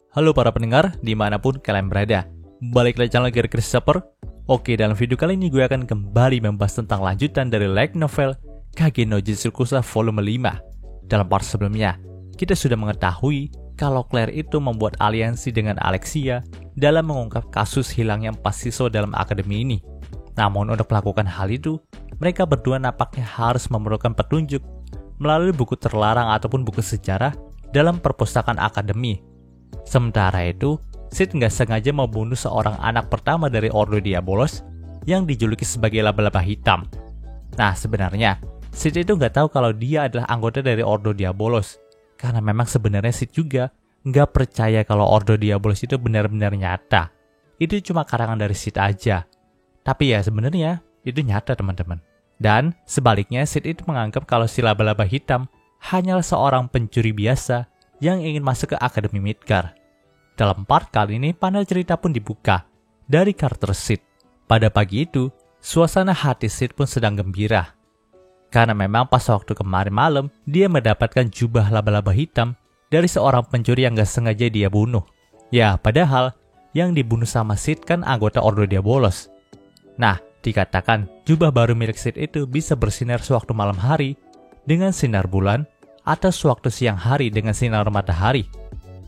Halo para pendengar, dimanapun kalian berada. Balik lagi channel Gary Christopher. Oke, dalam video kali ini gue akan kembali membahas tentang lanjutan dari light novel Kage no Jitsukusa volume 5. Dalam part sebelumnya, kita sudah mengetahui kalau Claire itu membuat aliansi dengan Alexia dalam mengungkap kasus hilangnya 4 siswa dalam akademi ini. Namun untuk melakukan hal itu, mereka berdua nampaknya harus memerlukan petunjuk melalui buku terlarang ataupun buku sejarah dalam perpustakaan akademi. Sementara itu, Sid nggak sengaja membunuh seorang anak pertama dari Ordo Diabolos yang dijuluki sebagai laba-laba hitam. Nah, sebenarnya Sid itu nggak tahu kalau dia adalah anggota dari Ordo Diabolos, karena memang sebenarnya Sid juga nggak percaya kalau Ordo Diabolos itu benar-benar nyata. Itu cuma karangan dari Sid aja. Tapi ya sebenarnya itu nyata, teman-teman. Dan sebaliknya, Sid itu menganggap kalau si laba-laba hitam hanyalah seorang pencuri biasa yang ingin masuk ke Akademi Midgar. Dalam part kali ini, panel cerita pun dibuka dari karakter Sid. Pada pagi itu, suasana hati Sid pun sedang gembira. Karena memang pas waktu kemarin malam, dia mendapatkan jubah laba-laba hitam dari seorang pencuri yang gak sengaja dia bunuh. Ya, padahal yang dibunuh sama Sid kan anggota Ordo Diabolos. Nah, dikatakan jubah baru milik Sid itu bisa bersinar sewaktu malam hari dengan sinar bulan atau sewaktu siang hari dengan sinar matahari.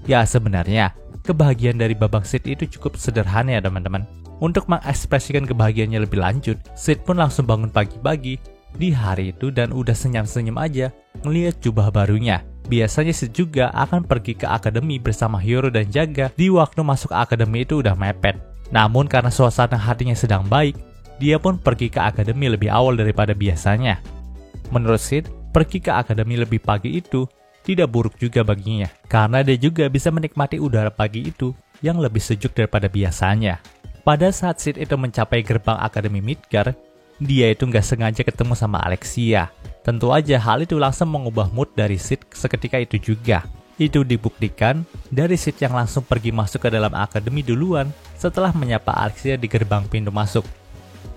Ya, sebenarnya kebahagiaan dari Babang Sid itu cukup sederhana ya teman-teman. Untuk mengekspresikan kebahagiaannya lebih lanjut, Sid pun langsung bangun pagi-pagi di hari itu dan udah senyum-senyum aja melihat jubah barunya. Biasanya Sid juga akan pergi ke akademi bersama Hiro dan Jaga di waktu masuk akademi itu udah mepet. Namun karena suasana hatinya sedang baik, dia pun pergi ke akademi lebih awal daripada biasanya. Menurut Sid, pergi ke akademi lebih pagi itu tidak buruk juga baginya, karena dia juga bisa menikmati udara pagi itu yang lebih sejuk daripada biasanya. Pada saat Sid itu mencapai gerbang Akademi Midgar, dia itu nggak sengaja ketemu sama Alexia. Tentu aja hal itu langsung mengubah mood dari Sid seketika itu juga. Itu dibuktikan dari Sid yang langsung pergi masuk ke dalam akademi duluan setelah menyapa Alexia di gerbang pintu masuk.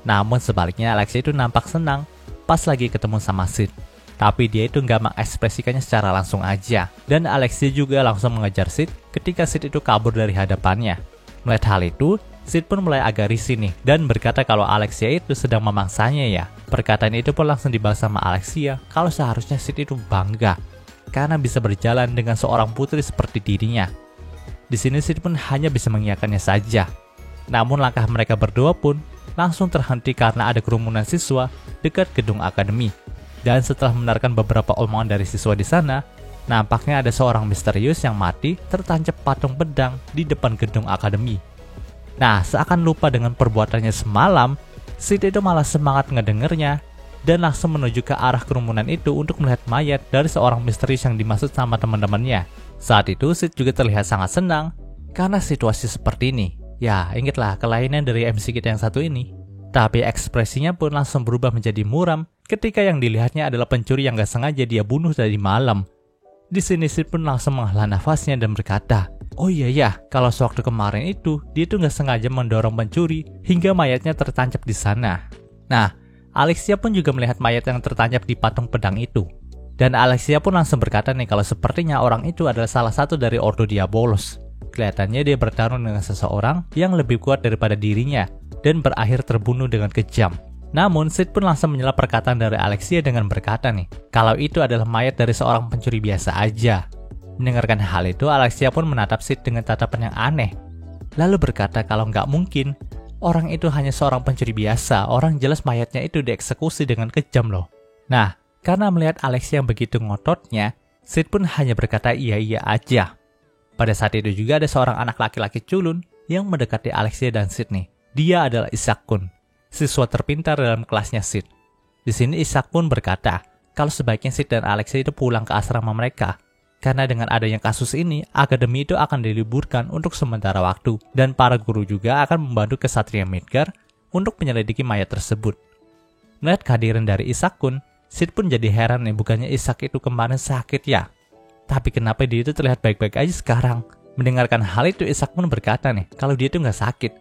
Namun sebaliknya Alexia itu nampak senang pas lagi ketemu sama Sid. Tapi dia itu nggak mengekspresikannya secara langsung aja. Dan Alexia juga langsung mengejar Sid ketika Sid itu kabur dari hadapannya. Melihat hal itu, Sid pun mulai agak risih nih dan berkata kalau Alexia itu sedang memangsanya ya. Perkataan itu pun langsung dibahas sama Alexia kalau seharusnya Sid itu bangga karena bisa berjalan dengan seorang putri seperti dirinya. Di sini Sid pun hanya bisa mengiyakannya saja. Namun langkah mereka berdua pun langsung terhenti karena ada kerumunan siswa dekat gedung akademi. Dan setelah mendengarkan beberapa omongan dari siswa di sana, nampaknya ada seorang misterius yang mati tertancap patung pedang di depan gedung akademi. Nah, seakan lupa dengan perbuatannya semalam, Sid itu malah semangat ngedengernya dan langsung menuju ke arah kerumunan itu untuk melihat mayat dari seorang misterius yang dimaksud sama teman-temannya. Saat itu Sid juga terlihat sangat senang karena situasi seperti ini. Ya, ingatlah kelainan dari MC kita yang satu ini. Tapi ekspresinya pun langsung berubah menjadi muram ketika yang dilihatnya adalah pencuri yang gak sengaja dia bunuh tadi malam. Di sini Sid pun langsung menghela nafasnya dan berkata, "Oh iya ya, kalau sewaktu kemarin itu dia tuh gak sengaja mendorong pencuri hingga mayatnya tertancap di sana." Nah, Alexia pun juga melihat mayat yang tertancap di patung pedang itu. Dan Alexia pun langsung berkata nih kalau sepertinya orang itu adalah salah satu dari Ordo Diabolos. Kelihatannya dia bertarung dengan seseorang yang lebih kuat daripada dirinya dan berakhir terbunuh dengan kejam. Namun Sid pun langsung menyela perkataan dari Alexia dengan berkata nih, kalau itu adalah mayat dari seorang pencuri biasa aja. Mendengarkan hal itu, Alexia pun menatap Sid dengan tatapan yang aneh. Lalu berkata kalau nggak mungkin, orang itu hanya seorang pencuri biasa, orang jelas mayatnya itu dieksekusi dengan kejam loh. Nah, karena melihat Alexia yang begitu ngototnya, Sid pun hanya berkata iya-iya aja. Pada saat itu juga ada seorang anak laki-laki culun yang mendekati Alexia dan Sid nih. Dia adalah Isakun, siswa terpintar dalam kelasnya Sid. Di sini Isak pun berkata kalau sebaiknya Sid dan Alexia itu pulang ke asrama mereka. Karena dengan adanya kasus ini, akademi itu akan diliburkan untuk sementara waktu. Dan para guru juga akan membantu Kesatria Midgar untuk menyelidiki mayat tersebut. Melihat kehadiran dari Isakun, Sid pun jadi heran nih, bukannya Isak itu kemarin sakit ya? Tapi kenapa dia itu terlihat baik-baik aja sekarang? Mendengarkan hal itu, Isak pun berkata nih, kalau dia itu nggak sakit.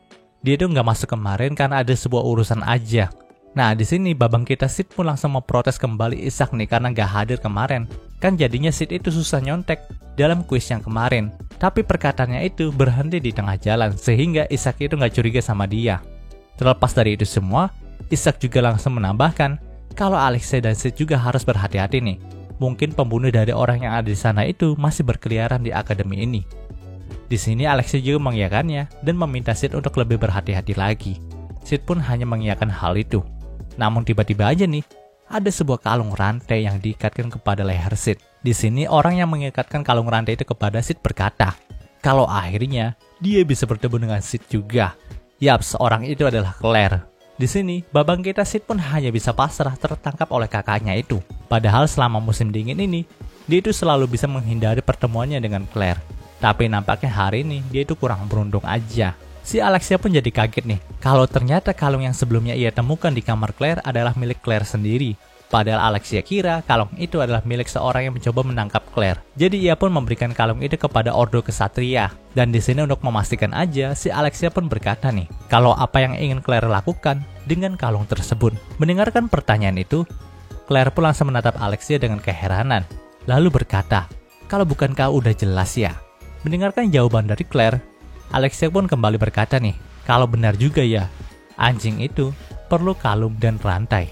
Dia itu nggak masuk kemarin karena ada sebuah urusan aja. Nah, di sini babang kita Sid pun langsung memprotes kembali Isaac nih karena gak hadir kemarin. Kan jadinya Sid itu susah nyontek dalam kuis yang kemarin. Tapi perkataannya itu berhenti di tengah jalan sehingga Isaac itu gak curiga sama dia. Terlepas dari itu semua, Isaac juga langsung menambahkan kalau Alexei dan Sid juga harus berhati-hati nih. Mungkin pembunuh dari orang yang ada di sana itu masih berkeliaran di akademi ini. Di sini Alexei juga mengiyakannya dan meminta Sid untuk lebih berhati-hati lagi. Sid pun hanya mengiyakan hal itu. Namun tiba-tiba aja nih, ada sebuah kalung rantai yang diikatkan kepada leher Sid. Di sini orang yang mengikatkan kalung rantai itu kepada Sid berkata, kalau akhirnya dia bisa bertemu dengan Sid juga. Yap, seorang itu adalah Claire. Di sini, babang kita Sid pun hanya bisa pasrah tertangkap oleh kakaknya itu. Padahal selama musim dingin ini, dia itu selalu bisa menghindari pertemuannya dengan Claire. Tapi nampaknya hari ini dia itu kurang beruntung aja. Si Alexia pun jadi kaget nih, kalau ternyata kalung yang sebelumnya ia temukan di kamar Claire adalah milik Claire sendiri. Padahal Alexia kira kalung itu adalah milik seorang yang mencoba menangkap Claire. Jadi ia pun memberikan kalung itu kepada Ordo Kesatria. Dan di sini untuk memastikan aja, si Alexia pun berkata nih, kalau apa yang ingin Claire lakukan dengan kalung tersebut. Mendengarkan pertanyaan itu, Claire pun langsung menatap Alexia dengan keheranan. Lalu berkata, kalau bukan kau udah jelas ya. Mendengarkan jawaban dari Claire, Alexia pun kembali berkata nih, kalau benar juga ya, anjing itu perlu kalung dan rantai.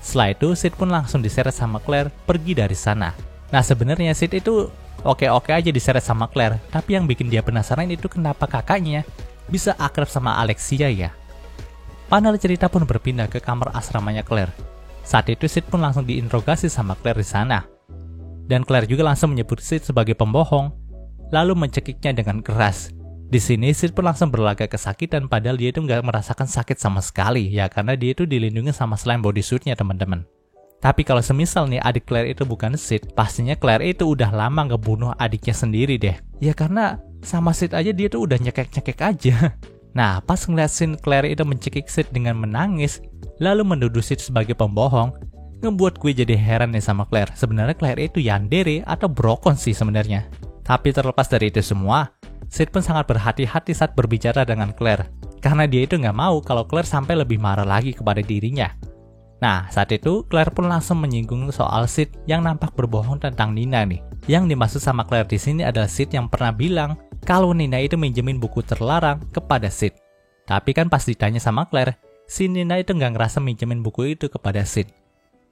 Setelah itu, Sid pun langsung diseret sama Claire pergi dari sana. Nah sebenarnya Sid itu oke-oke aja diseret sama Claire, tapi yang bikin dia penasaran itu kenapa kakaknya bisa akrab sama Alexia ya. Panel cerita pun berpindah ke kamar asramanya Claire. Saat itu Sid pun langsung diinterogasi sama Claire di sana. Dan Claire juga langsung menyebut Sid sebagai pembohong, lalu mencekiknya dengan keras. Di sini Sid pun langsung berlagak kesakitan padahal dia itu nggak merasakan sakit sama sekali ya karena dia itu dilindungi sama slime bodysuitnya teman-teman. Tapi kalau semisal nih adik Claire itu bukan Sid, pastinya Claire itu udah lama ngebunuh adiknya sendiri deh. Ya karena sama Sid aja dia tuh udah nyekek-nyekek aja. Nah pas ngeliat scene Claire itu mencekik Sid dengan menangis, lalu menuduh Sid sebagai pembohong, ngebuat gue jadi heran nih sama Claire. Sebenarnya Claire itu yandere atau brokon sih sebenarnya. Tapi terlepas dari itu semua, Sid pun sangat berhati-hati saat berbicara dengan Claire, karena dia itu nggak mau kalau Claire sampai lebih marah lagi kepada dirinya. Nah, saat itu Claire pun langsung menyinggung soal Sid yang nampak berbohong tentang Nina nih. Yang dimaksud sama Claire di sini adalah Sid yang pernah bilang kalau Nina itu minjemin buku terlarang kepada Sid. Tapi kan pas ditanya sama Claire, si Nina itu nggak ngerasa minjemin buku itu kepada Sid.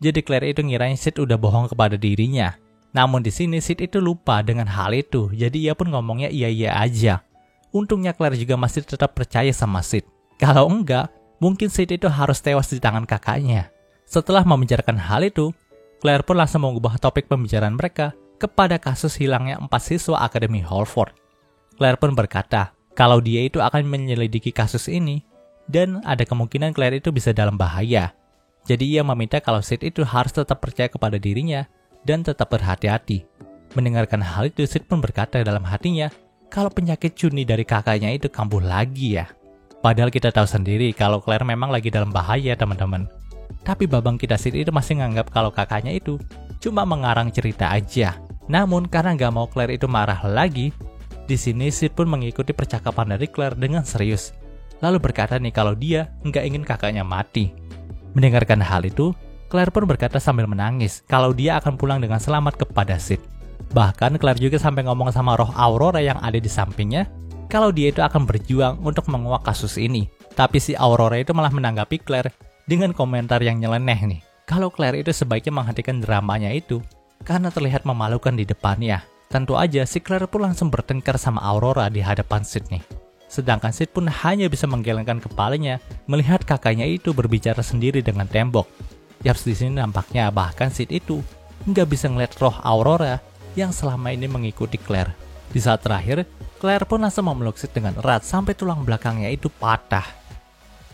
Jadi Claire itu ngirain Sid udah bohong kepada dirinya. Namun di sini Sid itu lupa dengan hal itu, jadi ia pun ngomongnya iya-iya aja. Untungnya Claire juga masih tetap percaya sama Sid. Kalau enggak, mungkin Sid itu harus tewas di tangan kakaknya. Setelah membicarakan hal itu, Claire pun langsung mengubah topik pembicaraan mereka kepada kasus hilangnya 4 siswa Akademi Halford. Claire pun berkata kalau dia itu akan menyelidiki kasus ini dan ada kemungkinan Claire itu bisa dalam bahaya. Jadi ia meminta kalau Sid itu harus tetap percaya kepada dirinya dan tetap berhati-hati. Mendengarkan hal itu, Sid pun berkata dalam hatinya kalau penyakit cuni dari kakaknya itu kambuh lagi ya. Padahal kita tahu sendiri kalau Claire memang lagi dalam bahaya teman-teman. Tapi babang kita Sid itu masih nganggap kalau kakaknya itu cuma mengarang cerita aja. Namun karena nggak mau Claire itu marah lagi, di sini Sid pun mengikuti percakapan dari Claire dengan serius. Lalu berkata nih kalau dia nggak ingin kakaknya mati. Mendengarkan hal itu, Claire pun berkata sambil menangis kalau dia akan pulang dengan selamat kepada Sid. Bahkan Claire juga sampai ngomong sama roh Aurora yang ada di sampingnya kalau dia itu akan berjuang untuk menguak kasus ini. Tapi si Aurora itu malah menanggapi Claire dengan komentar yang nyeleneh nih. Kalau Claire itu sebaiknya menghentikan dramanya itu karena terlihat memalukan di depannya. Tentu aja si Claire pun langsung bertengkar sama Aurora di hadapan Sid nih. Sedangkan Sid pun hanya bisa menggelengkan kepalanya melihat kakaknya itu berbicara sendiri dengan tembok. Yaps, di sini nampaknya bahkan Sid itu nggak bisa ngeliat roh Aurora yang selama ini mengikuti Claire. Di saat terakhir, Claire pun langsung memeluk Sid dengan erat sampai tulang belakangnya itu patah.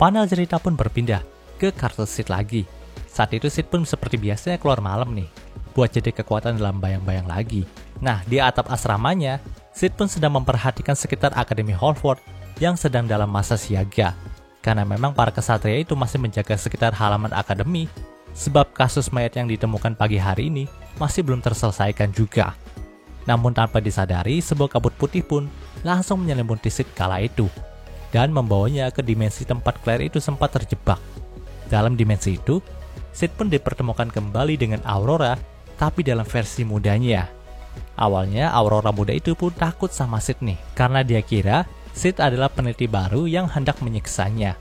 Panel cerita pun berpindah ke kartu Sid lagi. Saat itu Sid pun seperti biasanya keluar malam nih, buat jadi kekuatan dalam bayang-bayang lagi. Nah, di atap asramanya, Sid pun sedang memperhatikan sekitar Akademi Halford yang sedang dalam masa siaga. Karena memang para kesatria itu masih menjaga sekitar halaman akademi, sebab kasus mayat yang ditemukan pagi hari ini masih belum terselesaikan juga. Namun tanpa disadari, sebuah kabut putih pun langsung menyelimuti Sid kala itu dan membawanya ke dimensi tempat Claire itu sempat terjebak. Dalam dimensi itu, Sid pun dipertemukan kembali dengan Aurora, tapi dalam versi mudanya. Awalnya Aurora muda itu pun takut sama Sid nih, karena dia kira Sid adalah peneliti baru yang hendak menyiksanya.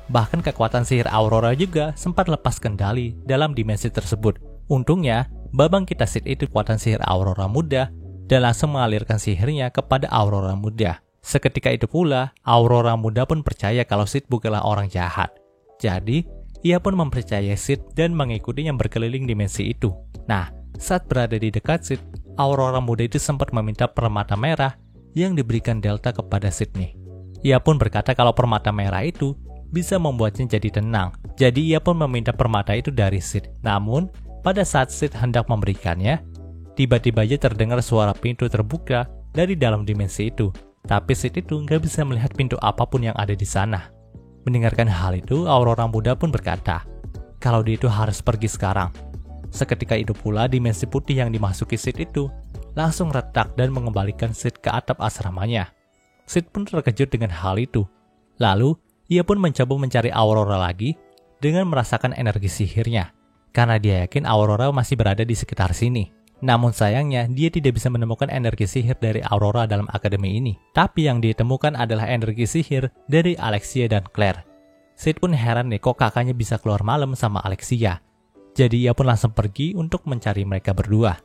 Bahkan kekuatan sihir Aurora juga sempat lepas kendali dalam dimensi tersebut. Untungnya, babang kita Sid itu kekuatan sihir Aurora muda dan langsung mengalirkan sihirnya kepada Aurora muda. Seketika itu pula, Aurora muda pun percaya kalau Sid bukanlah orang jahat. Jadi, ia pun mempercayai Sid dan mengikutinya berkeliling dimensi itu. Nah, saat berada di dekat Sid, Aurora muda itu sempat meminta permata merah yang diberikan Delta kepada Sid nih. Ia pun berkata kalau permata merah itu bisa membuatnya jadi tenang. Jadi ia pun meminta permata itu dari Sid. Namun, pada saat Sid hendak memberikannya, tiba-tiba aja terdengar suara pintu terbuka dari dalam dimensi itu. Tapi Sid itu nggak bisa melihat pintu apapun yang ada di sana. Mendengarkan hal itu, Aurora muda pun berkata, kalau dia itu harus pergi sekarang. Seketika itu pula dimensi putih yang dimasuki Sid itu langsung retak dan mengembalikan Sid ke atap asramanya. Sid pun terkejut dengan hal itu. Lalu, ia pun mencoba mencari Aurora lagi dengan merasakan energi sihirnya, karena dia yakin Aurora masih berada di sekitar sini. Namun sayangnya, dia tidak bisa menemukan energi sihir dari Aurora dalam akademi ini. Tapi yang dia temukan adalah energi sihir dari Alexia dan Claire. Sid pun heran nih kok kakaknya bisa keluar malam sama Alexia. Jadi ia pun langsung pergi untuk mencari mereka berdua.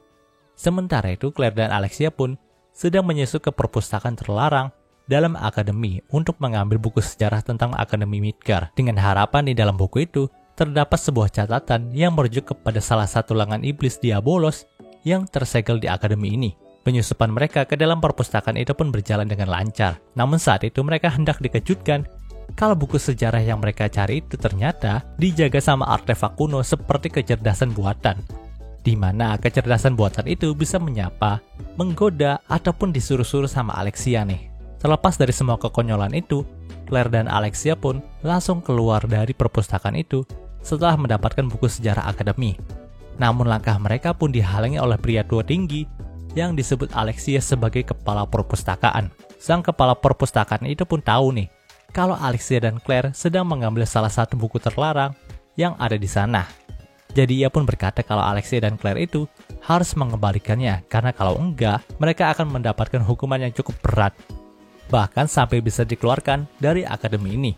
Sementara itu, Claire dan Alexia pun sedang menyusul ke perpustakaan terlarang dalam akademi untuk mengambil buku sejarah tentang Akademi Midgar. Dengan harapan di dalam buku itu terdapat sebuah catatan yang merujuk kepada salah satu lengan iblis Diabolos yang tersegel di akademi ini. Penyusupan mereka ke dalam perpustakaan itu pun berjalan dengan lancar. Namun saat itu mereka hendak dikejutkan kalau buku sejarah yang mereka cari itu ternyata dijaga sama artefak kuno seperti kecerdasan buatan. Di mana kecerdasan buatan itu bisa menyapa, menggoda, ataupun disuruh-suruh sama Alexia nih. Terlepas dari semua kekonyolan itu, Claire dan Alexia pun langsung keluar dari perpustakaan itu setelah mendapatkan buku sejarah akademi. Namun langkah mereka pun dihalangi oleh pria tua tinggi yang disebut Alexia sebagai kepala perpustakaan. Sang kepala perpustakaan itu pun tahu nih, kalau Alexia dan Claire sedang mengambil salah satu buku terlarang yang ada di sana. Jadi ia pun berkata kalau Alexia dan Claire itu harus mengembalikannya, karena kalau enggak, mereka akan mendapatkan hukuman yang cukup berat. Bahkan sampai bisa dikeluarkan dari akademi ini.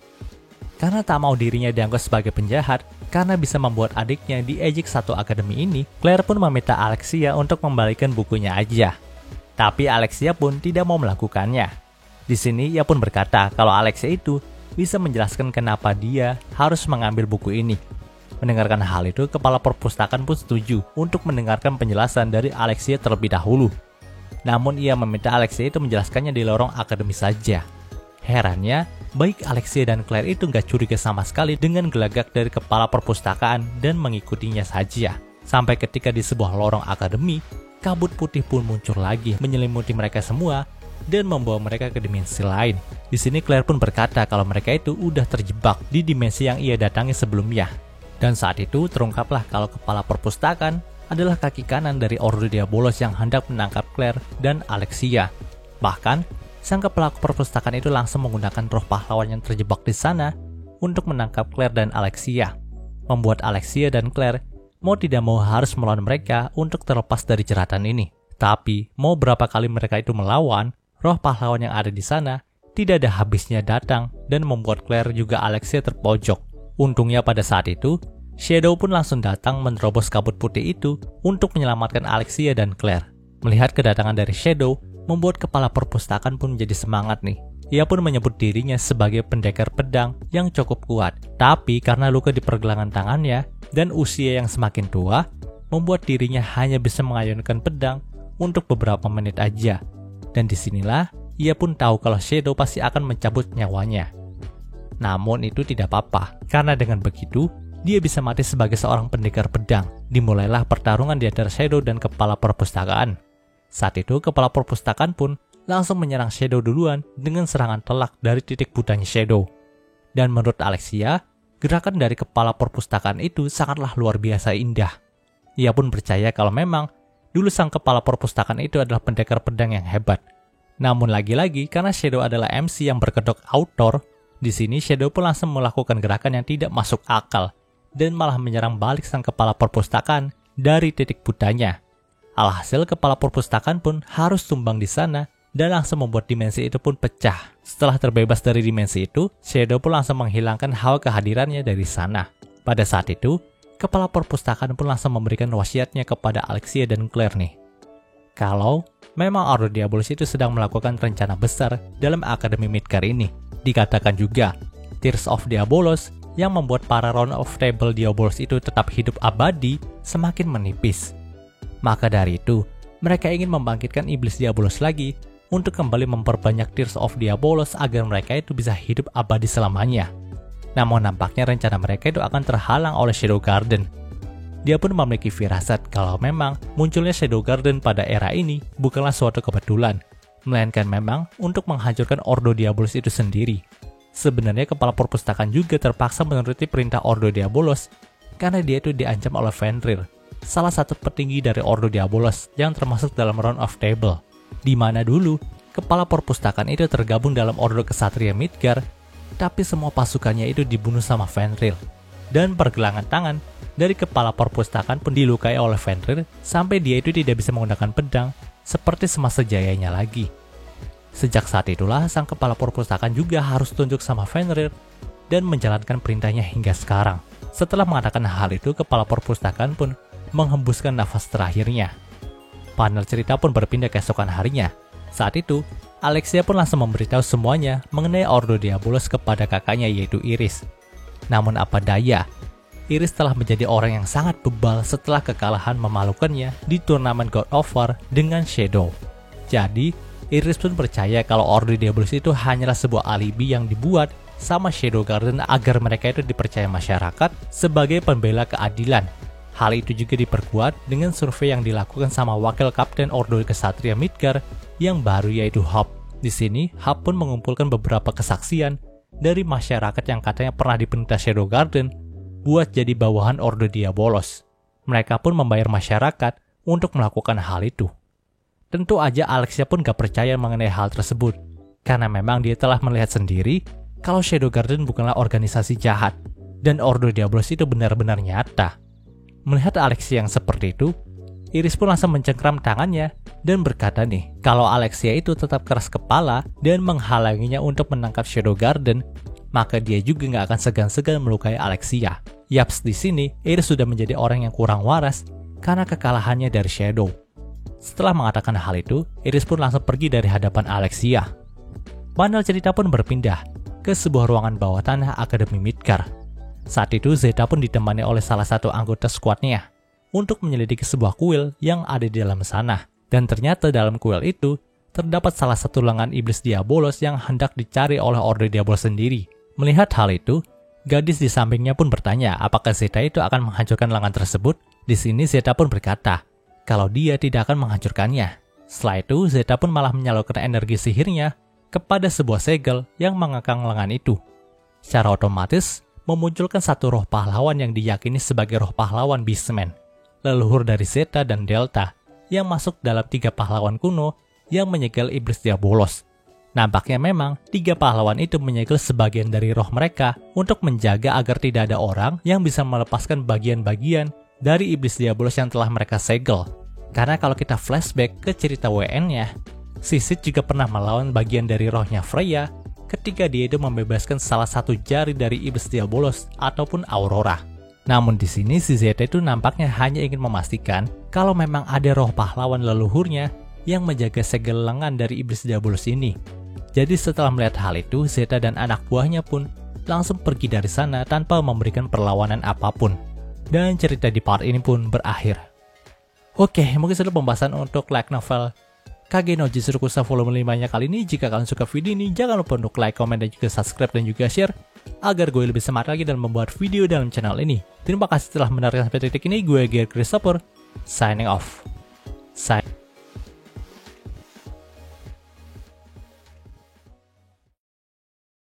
Karena tak mau dirinya dianggap sebagai penjahat, karena bisa membuat adiknya diejek satu akademi ini, Claire pun meminta Alexia untuk membalikan bukunya aja. Tapi Alexia pun tidak mau melakukannya. Di sini ia pun berkata kalau Alexia itu bisa menjelaskan kenapa dia harus mengambil buku ini. Mendengarkan hal itu, kepala perpustakaan pun setuju untuk mendengarkan penjelasan dari Alexia terlebih dahulu. Namun ia meminta Alexia itu menjelaskannya di lorong akademi saja. Herannya, baik Alexia dan Claire itu gak curiga sama sekali dengan gelagak dari kepala perpustakaan dan mengikutinya saja. Sampai ketika di sebuah lorong akademi, kabut putih pun muncul lagi menyelimuti mereka semua dan membawa mereka ke dimensi lain. Di sini Claire pun berkata kalau mereka itu udah terjebak di dimensi yang ia datangi sebelumnya. Dan saat itu terungkaplah kalau kepala perpustakaan adalah kaki kanan dari Orde Diabolos yang hendak menangkap Claire dan Alexia. Bahkan, sang kepala perpustakaan itu langsung menggunakan roh pahlawan yang terjebak di sana untuk menangkap Claire dan Alexia. Membuat Alexia dan Claire mau tidak mau harus melawan mereka untuk terlepas dari jeratan ini. Tapi, mau berapa kali mereka itu melawan, roh pahlawan yang ada di sana tidak ada habisnya datang dan membuat Claire juga Alexia terpojok. Untungnya pada saat itu, Shadow pun langsung datang menerobos kabut putih itu untuk menyelamatkan Alexia dan Claire. Melihat kedatangan dari Shadow, membuat kepala perpustakaan pun menjadi semangat nih. Ia pun menyebut dirinya sebagai pendekar pedang yang cukup kuat. Tapi karena luka di pergelangan tangannya dan usia yang semakin tua, membuat dirinya hanya bisa mengayunkan pedang untuk beberapa menit aja. Dan disinilah ia pun tahu kalau Shadow pasti akan mencabut nyawanya. Namun itu tidak apa-apa, karena dengan begitu, dia bisa mati sebagai seorang pendekar pedang. Dimulailah pertarungan di antara Shadow dan kepala perpustakaan. Saat itu, kepala perpustakaan pun langsung menyerang Shadow duluan dengan serangan telak dari titik butanya Shadow. Dan menurut Alexia, gerakan dari kepala perpustakaan itu sangatlah luar biasa indah. Ia pun percaya kalau memang dulu sang kepala perpustakaan itu adalah pendekar pedang yang hebat. Namun lagi-lagi, karena Shadow adalah MC yang berkedok autor, di sini Shadow pun langsung melakukan gerakan yang tidak masuk akal, dan malah menyerang balik sang kepala perpustakaan dari titik butanya. Alhasil kepala perpustakaan pun harus tumbang di sana dan langsung membuat dimensi itu pun pecah. Setelah terbebas dari dimensi itu, Shadow pun langsung menghilangkan hawa kehadirannya dari sana. Pada saat itu, kepala perpustakaan pun langsung memberikan wasiatnya kepada Alexia dan Claire nih. Kalau memang Ordo Diabolus itu sedang melakukan rencana besar dalam Akademi Midgar ini. Dikatakan juga, Tears of Diabolos yang membuat para Round of Table Diabolus itu tetap hidup abadi semakin menipis. Maka dari itu, mereka ingin membangkitkan iblis Diabolus lagi untuk kembali memperbanyak Tears of Diabolos agar mereka itu bisa hidup abadi selamanya. Namun nampaknya rencana mereka itu akan terhalang oleh Shadow Garden. Dia pun memiliki firasat kalau memang munculnya Shadow Garden pada era ini bukanlah suatu kebetulan, melainkan memang untuk menghancurkan Ordo Diabolus itu sendiri. Sebenarnya kepala perpustakaan juga terpaksa menuruti perintah Ordo Diabolos karena dia itu diancam oleh Fenrir, salah satu petinggi dari Ordo Diabolos yang termasuk dalam Round of Table, di mana dulu kepala perpustakaan itu tergabung dalam Ordo Kesatria Midgar, tapi semua pasukannya itu dibunuh sama Fenrir, dan pergelangan tangan dari kepala perpustakaan pun dilukai oleh Fenrir sampai dia itu tidak bisa menggunakan pedang seperti semasa jayanya lagi. Sejak saat itulah sang kepala perpustakaan juga harus tunduk sama Fenrir dan menjalankan perintahnya hingga sekarang. Setelah mengatakan hal itu, kepala perpustakaan pun menghembuskan nafas terakhirnya. Panel cerita pun berpindah keesokan harinya. Saat itu, Alexia pun langsung memberitahu semuanya mengenai Ordo Diabolus kepada kakaknya yaitu Iris. Namun apa daya, Iris telah menjadi orang yang sangat bebal setelah kekalahan memalukannya di turnamen God of War dengan Shadow. Jadi, Iris pun percaya kalau Ordo Diabolus itu hanyalah sebuah alibi yang dibuat sama Shadow Garden agar mereka itu dipercaya masyarakat sebagai pembela keadilan. Hal itu juga diperkuat dengan survei yang dilakukan sama wakil kapten Ordo Kesatria Midgar yang baru yaitu Hop. Di sini, Hop pun mengumpulkan beberapa kesaksian dari masyarakat yang katanya pernah diperintah Shadow Garden buat jadi bawahan Ordo Diabolos. Mereka pun membayar masyarakat untuk melakukan hal itu. Tentu aja Alexia pun gak percaya mengenai hal tersebut, karena memang dia telah melihat sendiri kalau Shadow Garden bukanlah organisasi jahat, dan Ordo Diabolos itu benar-benar nyata. Melihat Alexia yang seperti itu, Iris pun langsung mencengkram tangannya dan berkata nih, kalau Alexia itu tetap keras kepala dan menghalanginya untuk menangkap Shadow Garden, maka dia juga gak akan segan-segan melukai Alexia. Yaps, di sini Iris sudah menjadi orang yang kurang waras karena kekalahannya dari Shadow. Setelah mengatakan hal itu, Iris pun langsung pergi dari hadapan Alexia. Panel cerita pun berpindah ke sebuah ruangan bawah tanah Akademi Midgar. Saat itu Zeta pun ditemani oleh salah satu anggota skuadnya untuk menyelidiki sebuah kuil yang ada di dalam sana. Dan ternyata dalam kuil itu terdapat salah satu lengan iblis Diabolos yang hendak dicari oleh Ordo Diabolos sendiri. Melihat hal itu, gadis di sampingnya pun bertanya apakah Zeta itu akan menghancurkan lengan tersebut. Di sini Zeta pun berkata kalau dia tidak akan menghancurkannya. Setelah itu, Zeta pun malah menyalurkan energi sihirnya kepada sebuah segel yang mengekang lengan itu. Secara otomatis, memunculkan satu roh pahlawan yang diyakini sebagai roh pahlawan Beastman, leluhur dari Zeta dan Delta, yang masuk dalam 3 pahlawan kuno yang menyegel iblis Diabolos. Nampaknya memang 3 pahlawan itu menyegel sebagian dari roh mereka untuk menjaga agar tidak ada orang yang bisa melepaskan bagian-bagian dari iblis Diabolos yang telah mereka segel. Karena kalau kita flashback ke cerita WN-nya, Sisith juga pernah melawan bagian dari rohnya Freya ketika dia itu membebaskan salah satu jari dari iblis Diabolos ataupun Aurora. Namun di sini si Zeta itu nampaknya hanya ingin memastikan kalau memang ada roh pahlawan leluhurnya yang menjaga segel lengan dari iblis Diabolos ini. Jadi setelah melihat hal itu, Zeta dan anak buahnya pun langsung pergi dari sana tanpa memberikan perlawanan apapun. Dan cerita di part ini pun berakhir. Oke, mungkin sudah pembahasan untuk light novel Kage no Jitsurukusa volume 5-nya kali ini. Jika kalian suka video ini, jangan lupa untuk like, komen, dan juga subscribe dan juga share agar gue lebih semangat lagi dalam membuat video dalam channel ini. Terima kasih telah mendengarkan sampai titik ini. Gue Gear Christopher, signing off.